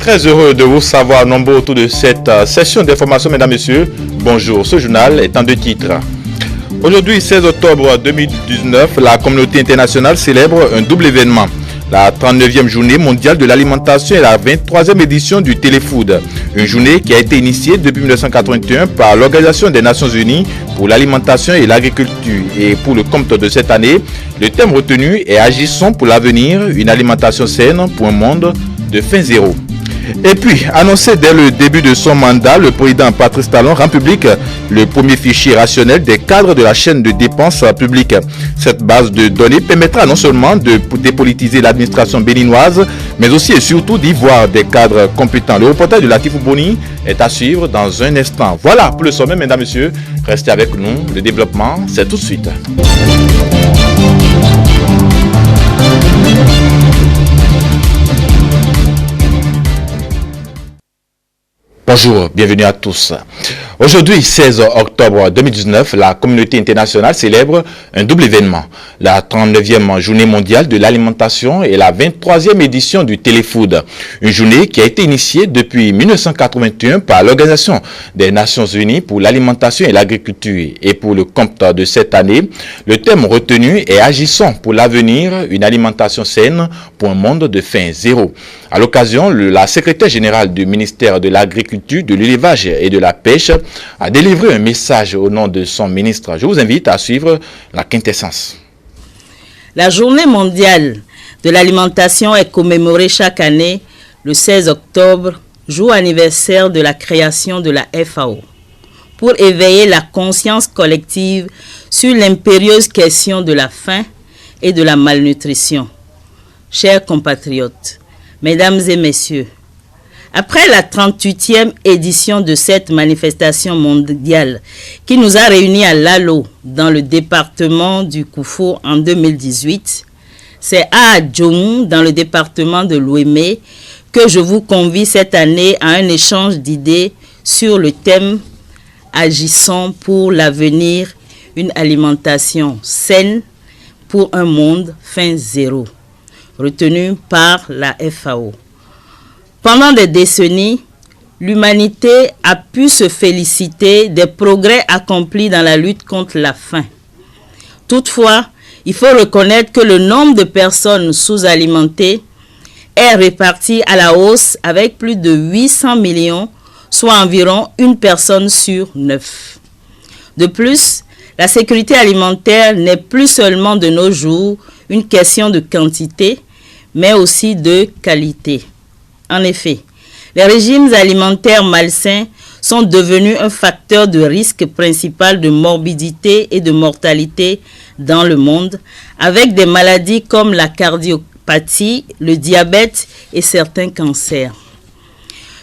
Très heureux de vous savoir nombreux autour de cette session d'information, mesdames, messieurs. Bonjour, ce journal est en deux titres. Aujourd'hui, 16 octobre 2019, la communauté internationale célèbre un double événement. La 39e journée mondiale de l'alimentation et la 23e édition du Téléfood. Une journée qui a été initiée depuis 1981 par l'Organisation des Nations Unies pour l'alimentation et l'agriculture. Et pour le compte de cette année, le thème retenu est « Agissons pour l'avenir, une alimentation saine pour un monde de faim zéro ». Et puis, annoncé dès le début de son mandat, le président Patrice Talon rend public le premier fichier rationnel des cadres de la chaîne de dépenses publiques. Cette base de données permettra non seulement de dépolitiser l'administration béninoise, mais aussi et surtout d'y voir des cadres compétents. Le reportage de Latifou Boni est à suivre dans un instant. Voilà pour le sommet, mesdames, messieurs. Restez avec nous. Le développement, c'est tout de suite. Bonjour, bienvenue à tous. Aujourd'hui, 16 octobre 2019, la communauté internationale célèbre un double événement. La 39e journée mondiale de l'alimentation et la 23e édition du Téléfood. Une journée qui a été initiée depuis 1981 par l'Organisation des Nations Unies pour l'alimentation et l'agriculture. Et pour le compte de cette année, le thème retenu est « Agissons pour l'avenir, une alimentation saine pour un monde de faim zéro ». À l'occasion, la secrétaire générale du ministère de l'Agriculture, de l'Élevage et de la Pêche a délivré un message au nom de son ministre. Je vous invite à suivre la quintessence. La journée mondiale de l'alimentation est commémorée chaque année le 16 octobre, jour anniversaire de la création de la FAO, pour éveiller la conscience collective sur l'impérieuse question de la faim et de la malnutrition. Chers compatriotes, mesdames et messieurs, après la 38e édition de cette manifestation mondiale qui nous a réunis à Lalo dans le département du Koufo en 2018, c'est à Adjomou dans le département de l'Ouémé que je vous convie cette année à un échange d'idées sur le thème « Agissons pour l'avenir, une alimentation saine pour un monde faim zéro » retenu par la FAO. Pendant des décennies, l'humanité a pu se féliciter des progrès accomplis dans la lutte contre la faim. Toutefois, il faut reconnaître que le nombre de personnes sous-alimentées est réparti à la hausse avec plus de 800 millions, soit environ une personne sur 9. De plus, la sécurité alimentaire n'est plus seulement de nos jours une question de quantité, mais aussi de qualité. En effet, les régimes alimentaires malsains sont devenus un facteur de risque principal de morbidité et de mortalité dans le monde, avec des maladies comme la cardiopathie, le diabète et certains cancers.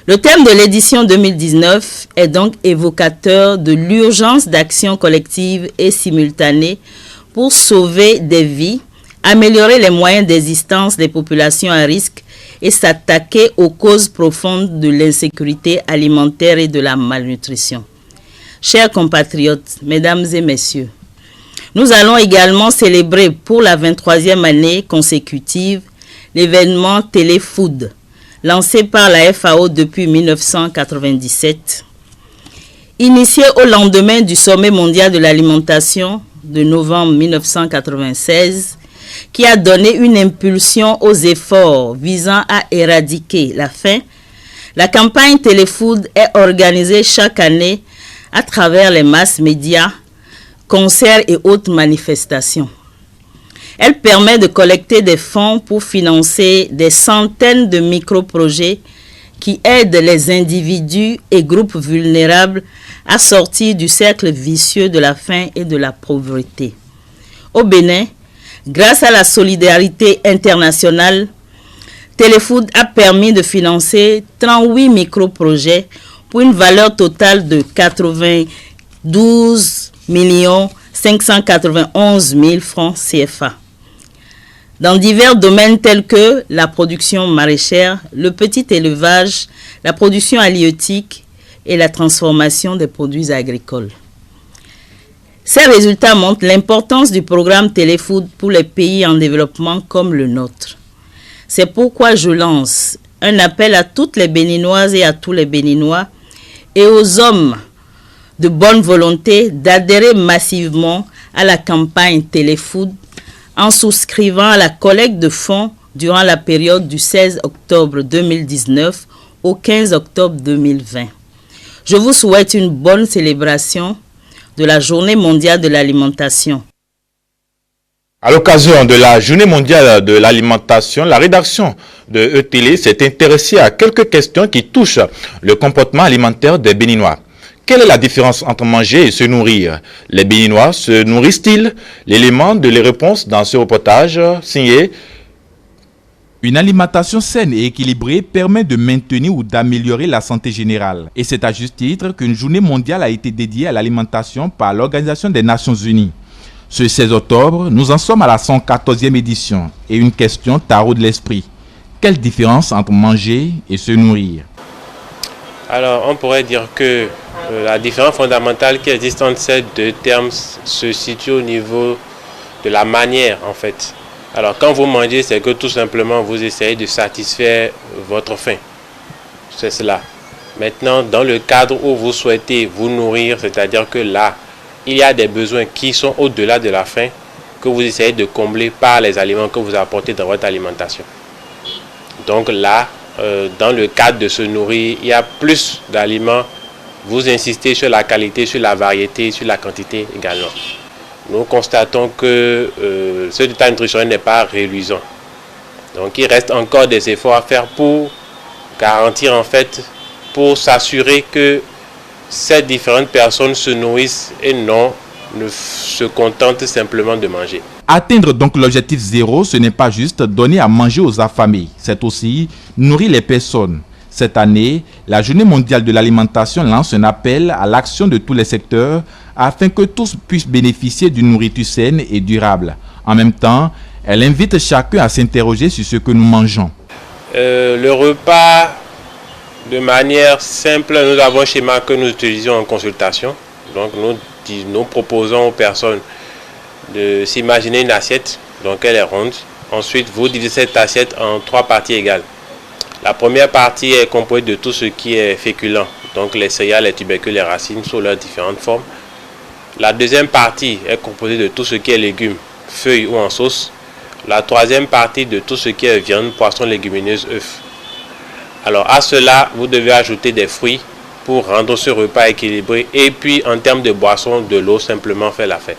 Le thème de l'édition 2019 est donc évocateur de l'urgence d'action collective et simultanée pour sauver des vies, améliorer les moyens d'existence des populations à risque et s'attaquer aux causes profondes de l'insécurité alimentaire et de la malnutrition. Chers compatriotes, mesdames et messieurs, nous allons également célébrer pour la 23e année consécutive l'événement Téléfood, lancé par la FAO depuis 1997. Initié au lendemain du sommet mondial de l'alimentation de novembre 1996, qui a donné une impulsion aux efforts visant à éradiquer la faim, la campagne Téléfood est organisée chaque année à travers les masses médias, concerts et autres manifestations. Elle permet de collecter des fonds pour financer des centaines de micro-projets qui aident les individus et groupes vulnérables à sortir du cercle vicieux de la faim et de la pauvreté. Au Bénin, grâce à la solidarité internationale, Téléfood a permis de financer 38 micro-projets pour une valeur totale de 92 591 000 francs CFA. Dans divers domaines tels que la production maraîchère, le petit élevage, la production halieutique et la transformation des produits agricoles. Ces résultats montrent l'importance du programme Téléfood pour les pays en développement comme le nôtre. C'est pourquoi je lance un appel à toutes les Béninoises et à tous les Béninois et aux hommes de bonne volonté d'adhérer massivement à la campagne Téléfood en souscrivant à la collecte de fonds durant la période du 16 octobre 2019 au 15 octobre 2020. Je vous souhaite une bonne célébration de la Journée mondiale de l'alimentation. À l'occasion de la Journée mondiale de l'alimentation, la rédaction de E-Télé s'est intéressée à quelques questions qui touchent le comportement alimentaire des Béninois. Quelle est la différence entre manger et se nourrir? Les Béninois se nourrissent-ils? L'élément de les réponses dans ce reportage signé. Une alimentation saine et équilibrée permet de maintenir ou d'améliorer la santé générale. Et c'est à juste titre qu'une journée mondiale a été dédiée à l'alimentation par l'Organisation des Nations Unies. Ce 16 octobre, nous en sommes à la 114e édition et une question taraude l'esprit. Quelle différence entre manger et se nourrir? Alors, on pourrait dire que la différence fondamentale qui existe entre ces deux termes se situe au niveau de la manière, en fait. Alors, quand vous mangez, c'est que tout simplement, vous essayez de satisfaire votre faim. C'est cela. Maintenant, dans le cadre où vous souhaitez vous nourrir, c'est-à-dire que là, il y a des besoins qui sont au-delà de la faim, que vous essayez de combler par les aliments que vous apportez dans votre alimentation. Donc là, dans le cadre de se nourrir, il y a plus d'aliments. Vous insistez sur la qualité, sur la variété, sur la quantité également. Nous constatons que ce détail nutritionnel n'est pas réluisant. Donc il reste encore des efforts à faire pour garantir en fait, pour s'assurer que ces différentes personnes se nourrissent et non ne se contentent simplement de manger. Atteindre donc l'objectif zéro, ce n'est pas juste donner à manger aux affamés, c'est aussi nourrir les personnes. Cette année, la Journée mondiale de l'alimentation lance un appel à l'action de tous les secteurs afin que tous puissent bénéficier d'une nourriture saine et durable. En même temps, elle invite chacun à s'interroger sur ce que nous mangeons. Le repas, de manière simple, nous avons un schéma que nous utilisons en consultation. Donc nous proposons aux personnes de s'imaginer une assiette, donc elle est ronde. Ensuite, vous divisez cette assiette en 3 parties égales. La première partie est composée de tout ce qui est féculent, donc les céréales, les tubercules, les racines sous leurs différentes formes. La deuxième partie est composée de tout ce qui est légumes, feuilles ou en sauce. La troisième partie de tout ce qui est viande, poisson, légumineuses, œufs. Alors à cela, vous devez ajouter des fruits pour rendre ce repas équilibré. Et puis en termes de boisson, de l'eau simplement fait l'affaire.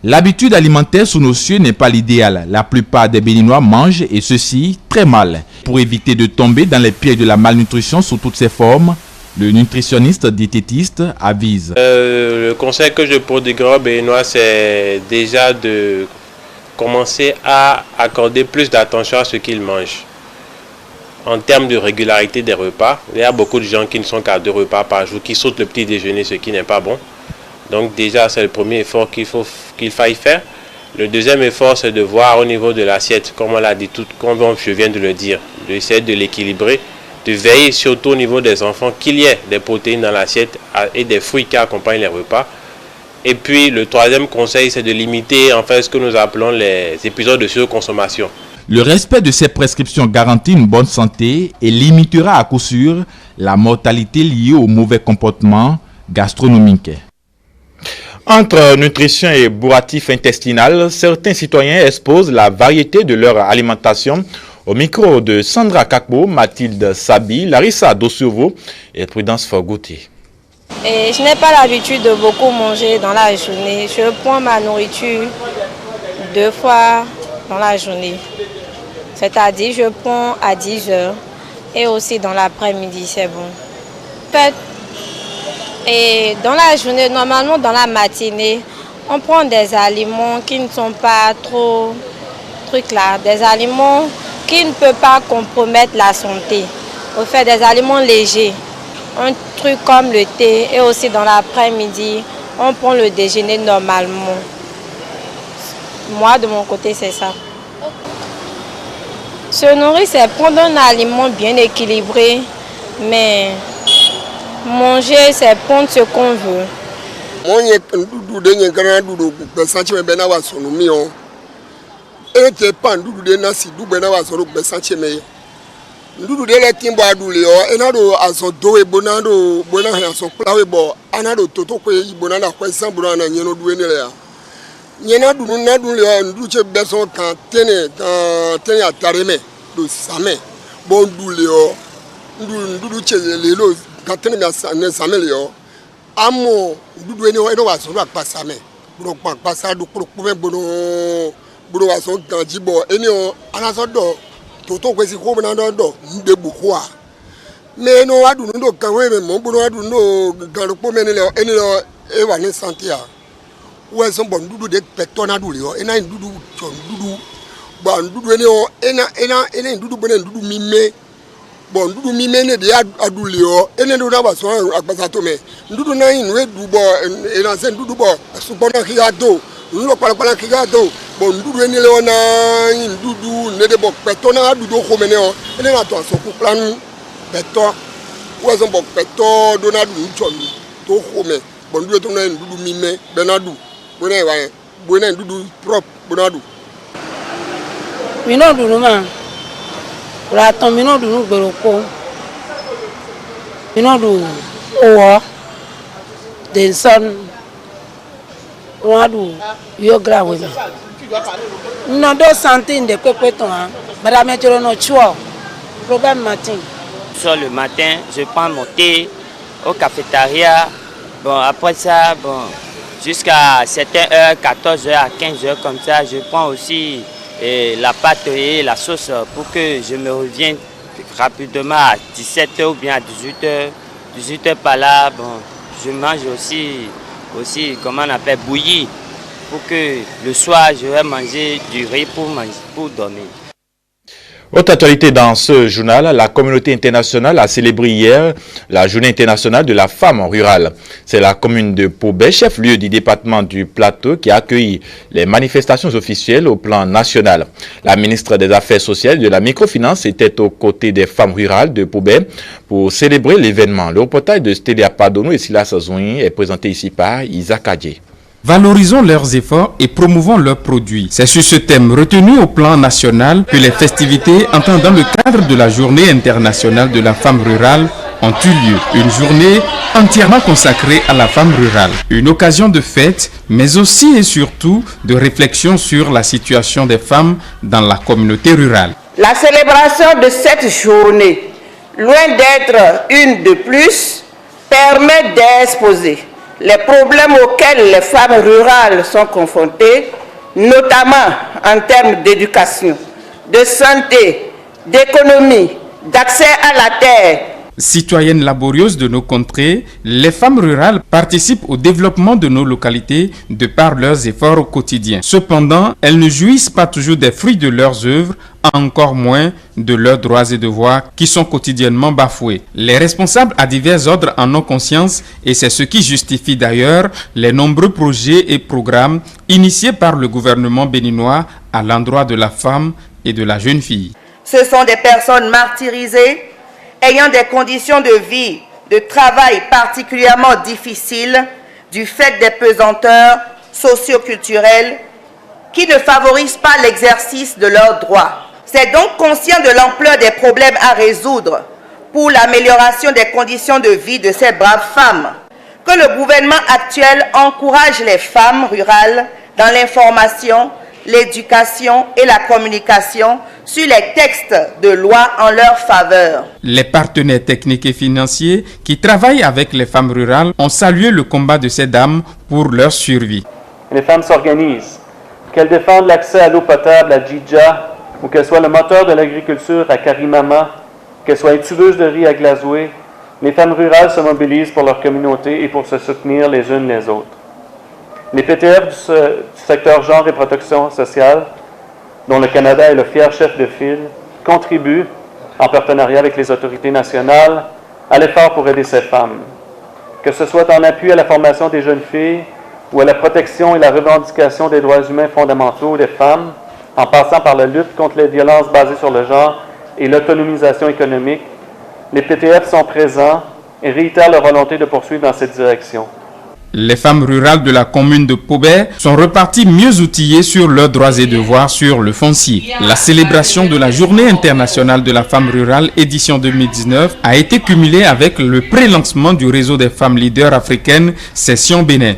L'habitude alimentaire sous nos cieux n'est pas l'idéal. La plupart des Béninois mangent et ceci très mal. Pour éviter de tomber dans les pièges de la malnutrition sous toutes ses formes, le nutritionniste diététiste avise. Le conseil que je prodiguerai aux Béninois, c'est déjà de commencer à accorder plus d'attention à ce qu'ils mangent. En termes de régularité des repas, il y a beaucoup de gens qui ne sont qu'à 2 repas par jour, qui sautent le petit déjeuner, ce qui n'est pas bon. Donc déjà, c'est le premier effort qu'il faille faire. Le deuxième effort, c'est de voir au niveau de l'assiette, comme on l'a dit, comme je viens de le dire, d'essayer de l'équilibrer, de veiller surtout au niveau des enfants qu'il y ait des protéines dans l'assiette et des fruits qui accompagnent les repas. Et puis le troisième conseil, c'est de limiter en fait ce que nous appelons les épisodes de surconsommation. Le respect de ces prescriptions garantit une bonne santé et limitera à coup sûr la mortalité liée au mauvais comportement gastronomique. Entre nutrition et bourratif intestinal, certains citoyens exposent la variété de leur alimentation. Au micro de Sandra Kakbo, Mathilde Sabi, Larissa Dossovo et Prudence Forgouti. Je n'ai pas l'habitude de beaucoup manger dans la journée. Je prends ma nourriture 2 fois dans la journée. C'est-à-dire, je prends à 10 heures et aussi dans l'après-midi, c'est bon. Et dans la journée, normalement dans la matinée, on prend des aliments qui ne sont pas trop trucs là, des aliments qui ne peuvent pas compromettre la santé. On fait des aliments légers, un truc comme le thé et aussi dans l'après-midi, on prend le déjeuner normalement. Moi, de mon côté, c'est ça. Se nourrir, c'est prendre un aliment bien équilibré, mais manger, c'est prendre ce qu'on veut. ndudu de le timbo adule o enado aso dowe bonado bona aso plawe bo anado toto ko bonana ko sambura na nyeno duwe ne ya nyena du na du le ndu che beso kan tene atareme do same bon du le o ndu che le lo kan tene na same le o amo ndu ene o eno wa so pa same bro pa sa du pro me bro wa so kan jibo ene o anaso do toto kwesi ko na do nde buku a me no adu ndo kan we me mo bro adu ndo kan po me ne le ene lo e wa ni santia we so bon dudu de petona du le o ena dudu chon dudu ba dudu ene o ena dudu bone dudu mime bon dudu mime ne de adu le o ene do na ba so agbasa to me dudu na yin we du bo ena se dudu bo so bona ki ado nlo pala ki ado bon dudu ene le ona yin dudu ne de bo petona dudu ko mene o ene na to so ku plan peto we so bo peto do na du chon to ko me bon dudu to na dudu mime benadu bonne dudu propre bonadu mino dunu ma la ton mino dunu beroko mino du owo den son wadu yo grawe me no do santé de pepeton madame toro no chuo problème matin sur le matin je prends mon thé au cafétéria bon après ça bon jusqu'à certaines heures, 14h à 15h comme ça, je prends aussi la pâte et la sauce pour que je me revienne rapidement à 17h ou bien à 18h. 18h par là, bon, je mange aussi comment on appelle, bouilli, pour que le soir, je vais manger du riz pour dormir. Autre actualité dans ce journal, la communauté internationale a célébré hier la journée internationale de la femme rurale. C'est la commune de Pobé, chef-lieu du département du Plateau, qui a accueilli les manifestations officielles au plan national. La ministre des Affaires sociales et de la microfinance était aux côtés des femmes rurales de Pobé pour célébrer l'événement. Le reportage de Stélia Padono et Silas Zoui est présenté ici par Isaac Adjé. Valorisons leurs efforts et promouvons leurs produits. C'est sur ce thème retenu au plan national que les festivités entrant dans le cadre de la Journée internationale de la femme rurale ont eu lieu. Une journée entièrement consacrée à la femme rurale. Une occasion de fête, mais aussi et surtout de réflexion sur la situation des femmes dans la communauté rurale. La célébration de cette journée, loin d'être une de plus, permet d'exposer les problèmes auxquels les femmes rurales sont confrontées, notamment en termes d'éducation, de santé, d'économie, d'accès à la terre. Citoyennes laborieuses de nos contrées, les femmes rurales participent au développement de nos localités de par leurs efforts au quotidien. Cependant, elles ne jouissent pas toujours des fruits de leurs œuvres, encore moins de leurs droits et devoirs qui sont quotidiennement bafoués. Les responsables à divers ordres en ont conscience et c'est ce qui justifie d'ailleurs les nombreux projets et programmes initiés par le gouvernement béninois à l'endroit de la femme et de la jeune fille. Ce sont des personnes martyrisées, ayant des conditions de vie, de travail particulièrement difficiles du fait des pesanteurs socio-culturelles qui ne favorisent pas l'exercice de leurs droits. C'est donc conscient de l'ampleur des problèmes à résoudre pour l'amélioration des conditions de vie de ces braves femmes que le gouvernement actuel encourage les femmes rurales dans l'information, l'éducation et la communication sur les textes de loi en leur faveur. Les partenaires techniques et financiers qui travaillent avec les femmes rurales ont salué le combat de ces dames pour leur survie. Les femmes s'organisent, qu'elles défendent l'accès à l'eau potable à Djidja, ou qu'elles soient le moteur de l'agriculture à Karimama, qu'elles soient une tueuse de riz à Glazoué, les femmes rurales se mobilisent pour leur communauté et pour se soutenir les unes les autres. Les PTF du secteur genre et protection sociale, dont le Canada est le fier chef de file, contribuent, en partenariat avec les autorités nationales, à l'effort pour aider ces femmes. Que ce soit en appui à la formation des jeunes filles ou à la protection et la revendication des droits humains fondamentaux des femmes, en passant par la lutte contre les violences basées sur le genre et l'autonomisation économique, les PTF sont présents et réitèrent leur volonté de poursuivre dans cette direction. Les femmes rurales de la commune de Pobé sont reparties mieux outillées sur leurs droits et devoirs sur le foncier. La célébration de la Journée internationale de la femme rurale édition 2019 a été cumulée avec le pré-lancement du réseau des femmes leaders africaines Session Bénin.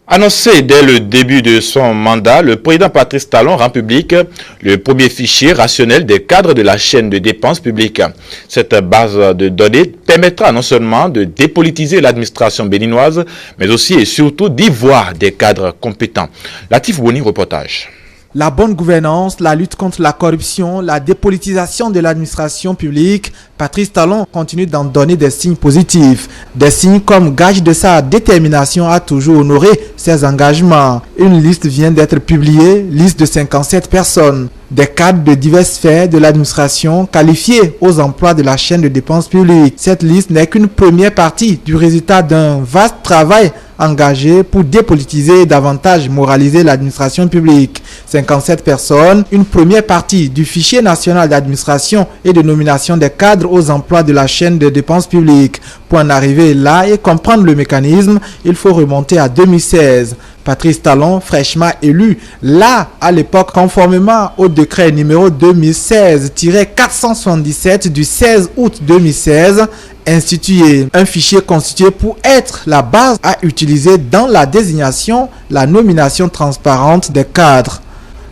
Annoncé dès le début de son mandat, le président Patrice Talon rend public le premier fichier rationnel des cadres de la chaîne de dépenses publiques. Cette base de données permettra non seulement de dépolitiser l'administration béninoise, mais aussi et surtout d'y voir des cadres compétents. Latif Boni, reportage. La bonne gouvernance, la lutte contre la corruption, la dépolitisation de l'administration publique, Patrice Talon continue d'en donner des signes positifs. Des signes comme gage de sa détermination à toujours honorer ses engagements. Une liste vient d'être publiée, liste de 57 personnes. Des cadres de diverses sphères de l'administration qualifiés aux emplois de la chaîne de dépenses publiques. Cette liste n'est qu'une première partie du résultat d'un vaste travail engagé pour dépolitiser et davantage moraliser l'administration publique. 57 personnes, une première partie du fichier national d'administration et de nomination des cadres aux emplois de la chaîne de dépenses publiques. Pour en arriver là et comprendre le mécanisme, il faut remonter à 2016. Patrice Talon, fraîchement élu, là, à l'époque, conformément au décret numéro 2016-477 du 16 août 2016, institué un fichier constitué pour être la base à utiliser dans la désignation, la nomination transparente des cadres.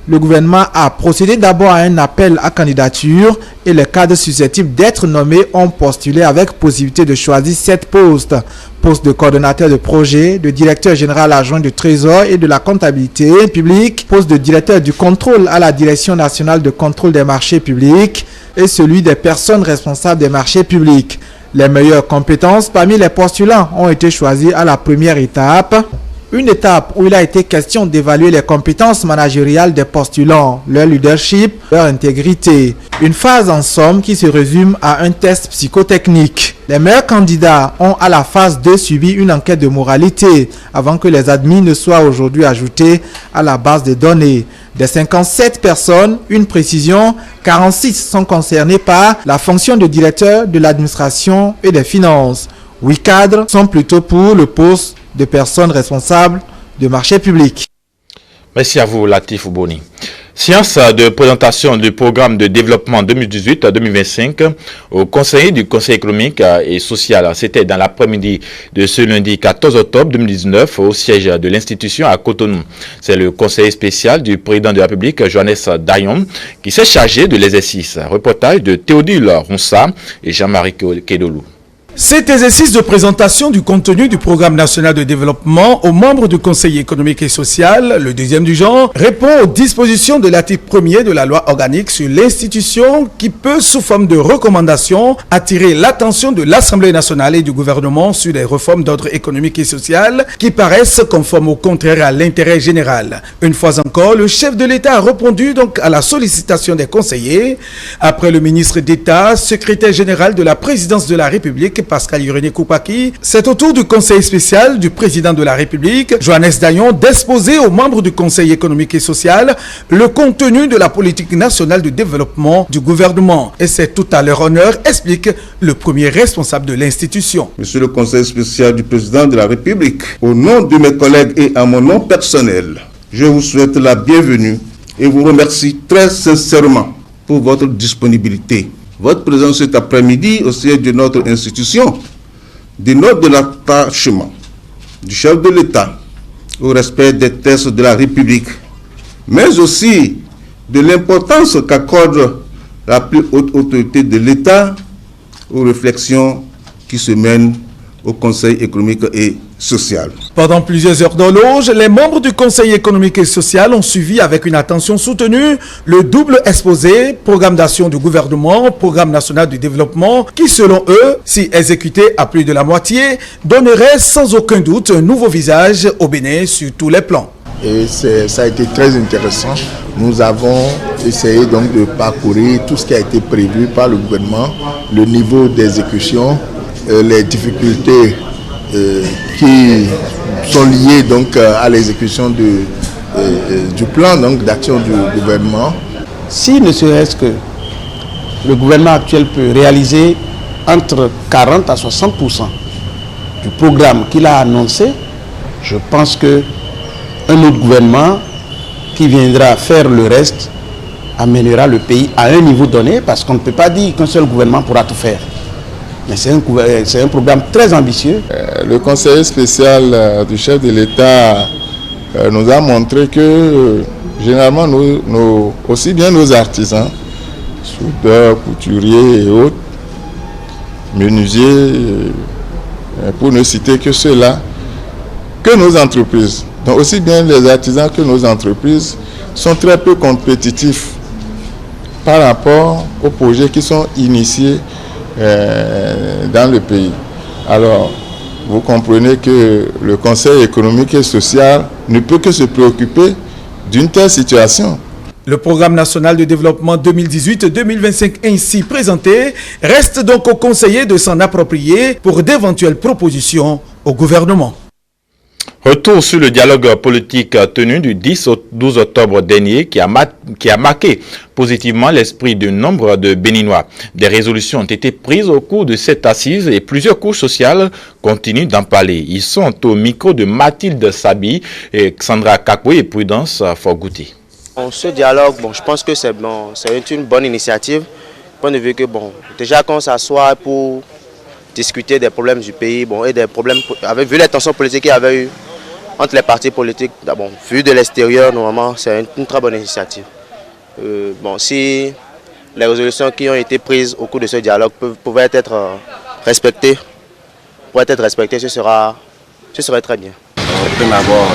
Le gouvernement a procédé d'abord à un appel à candidature et les cadres susceptibles d'être nommés ont postulé avec possibilité de choisir 7 postes. Poste de coordonnateur de projet, de directeur général adjoint du Trésor et de la comptabilité publique, poste de directeur du contrôle à la Direction nationale de contrôle des marchés publics et celui des personnes responsables des marchés publics. Les meilleures compétences parmi les postulants ont été choisies à la première étape. Une étape où il a été question d'évaluer les compétences managériales des postulants, leur leadership, leur intégrité. Une phase en somme qui se résume à un test psychotechnique. Les meilleurs candidats ont à la phase 2 subi une enquête de moralité avant que les admis ne soient aujourd'hui ajoutés à la base de données. Des 57 personnes, une précision, 46 sont concernés par la fonction de directeur de l'administration et des finances. 8 cadres sont plutôt pour le poste de personnes responsables de marché public. Merci à vous, Latif Boni. Séance de présentation du programme de développement 2018-2025 au conseiller du Conseil économique et social. C'était dans l'après-midi de ce lundi 14 octobre 2019 au siège de l'institution à Cotonou. C'est le conseiller spécial du président de la République, Johannes Dayon, qui s'est chargé de l'exercice. Reportage de Théodule Ronsa et Jean-Marie Kedolou. Cet exercice de présentation du contenu du programme national de développement aux membres du Conseil économique et social, le deuxième du genre, répond aux dispositions de l'article 1er de la loi organique sur l'institution qui peut, sous forme de recommandation, attirer l'attention de l'Assemblée nationale et du gouvernement sur les réformes d'ordre économique et social qui paraissent conformes au contraire à l'intérêt général. Une fois encore, le chef de l'État a répondu donc à la sollicitation des conseillers. Après le ministre d'État, secrétaire général de la présidence de la République, Pascal Irénée Koupaki, c'est au tour du conseil spécial du président de la République, Johannes Dayon, d'exposer aux membres du Conseil économique et social le contenu de la politique nationale de développement du gouvernement. Et c'est tout à leur honneur, explique le premier responsable de l'institution. Monsieur le conseil spécial du président de la République, au nom de mes collègues et à mon nom personnel, je vous souhaite la bienvenue et vous remercie très sincèrement pour votre disponibilité. Votre présence cet après-midi au siège de notre institution dénote de l'attachement du chef de l'État au respect des textes de la République, mais aussi de l'importance qu'accorde la plus haute autorité de l'État aux réflexions qui se mènent au Conseil économique et social. Pendant plusieurs heures d'horloge, les membres du Conseil économique et social ont suivi avec une attention soutenue le double exposé, programme d'action du gouvernement, programme national de développement, qui selon eux, si exécuté à plus de la moitié, donnerait sans aucun doute un nouveau visage au Bénin sur tous les plans. Et ça a été très intéressant. Nous avons essayé donc de parcourir tout ce qui a été prévu par le gouvernement, le niveau d'exécution, les difficultés qui sont liées donc à l'exécution du plan d'action du gouvernement. Si ne serait-ce que le gouvernement actuel peut réaliser entre 40 à 60% du programme qu'il a annoncé, je pense que un autre gouvernement qui viendra faire le reste amènera le pays à un niveau donné, parce qu'on ne peut pas dire qu'un seul gouvernement pourra tout faire. Mais c'est un programme très ambitieux. Le conseiller spécial du chef de l'État nous a montré que généralement, aussi bien nos artisans, soudeurs, couturiers et autres, menuisiers, pour ne citer que ceux-là, que nos entreprises, donc aussi bien les artisans que nos entreprises, sont très peu compétitifs par rapport aux projets qui sont initiés dans le pays. Alors, vous comprenez que le Conseil économique et social ne peut que se préoccuper d'une telle situation. Le programme national de développement 2018-2025 ainsi présenté reste donc aux conseillers de s'en approprier pour d'éventuelles propositions au gouvernement. Retour sur le dialogue politique tenu du 10 au 12 octobre dernier qui a marqué positivement l'esprit de nombre de Béninois. Des résolutions ont été prises au cours de cette assise et plusieurs couches sociales continuent d'en parler. Ils sont au micro de Mathilde Sabi, et Sandra Kakwe et Prudence Forgouti. Ce dialogue, je pense que c'est une bonne initiative. Point de vue que déjà quand on s'assoit pour discuter des problèmes du pays, et des problèmes vu les tensions politiques qu'il y avait eu entre les partis politiques, vu de l'extérieur, normalement, c'est une très bonne initiative. Si les résolutions qui ont été prises au cours de ce dialogue pouvaient être respectées, ce serait très bien. Au premier abord,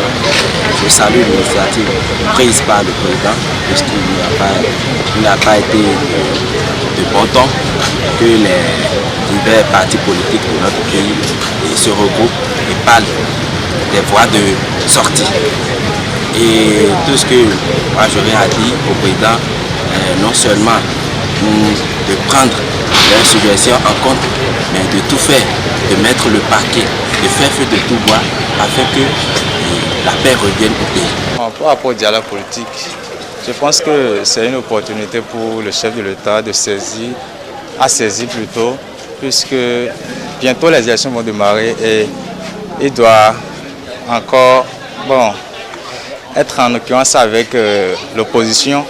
je salue l'initiative prise par le président, puisqu'il n'a pas été de bon temps que les divers partis politiques de notre pays se regroupent et parlent des voies de sortie. Et tout ce que moi j'aurais à dire au président, non seulement de prendre leurs suggestions en compte, mais de tout faire, de mettre le paquet, de faire feu de tout bois, afin que la paix revienne au pays. Par rapport au dialogue politique, je pense que c'est une opportunité pour le chef de l'État de saisir, puisque bientôt les élections vont démarrer et il doit encore être en occurrence avec l'opposition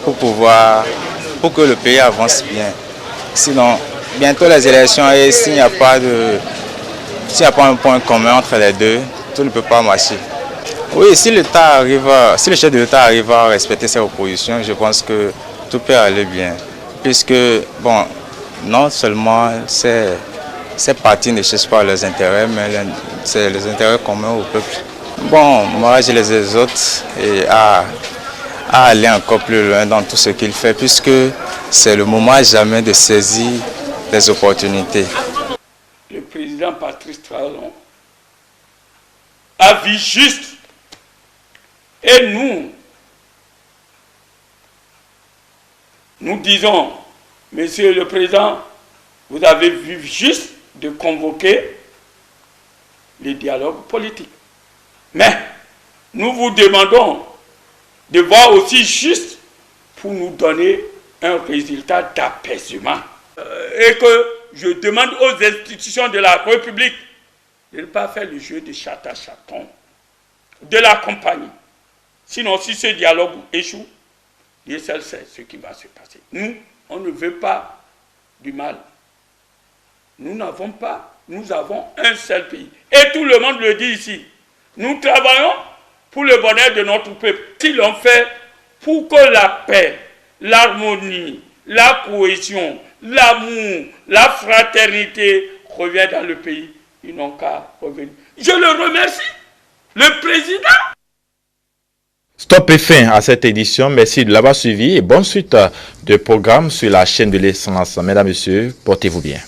pour que le pays avance bien. Sinon, bientôt les élections et s'il n'y a pas un point commun entre les deux, tout ne peut pas marcher. Oui, si le chef de l'État arrive à respecter ses oppositions, je pense que tout peut aller bien. Puisque, non seulement ces partis ne cherchent pas leurs intérêts, mais c'est les intérêts communs au peuple. Moi je les exhorte à aller encore plus loin dans tout ce qu'il fait, puisque c'est le moment à jamais de saisir les opportunités. Le président Patrice Talon a vu juste, et nous disons, Monsieur le Président, vous avez vu juste de convoquer les dialogues politiques. Mais nous vous demandons de voir aussi juste pour nous donner un résultat d'apaisement. Et que je demande aux institutions de la République de ne pas faire le jeu de chat à chaton, de la compagnie. Sinon, si ce dialogue échoue, Dieu seul sait ce qui va se passer. Nous, on ne veut pas du mal. Nous n'avons pas, nous avons un seul pays. Et tout le monde le dit ici. Nous travaillons pour le bonheur de notre peuple. Ils l'ont fait pour que la paix, l'harmonie, la cohésion, l'amour, la fraternité reviennent dans le pays. Ils n'ont qu'à revenir. Je le remercie, le président. Stop et fin à cette édition. Merci de l'avoir suivi et bonne suite de programmes sur la chaîne de l'Excellence. Mesdames, Messieurs, portez-vous bien.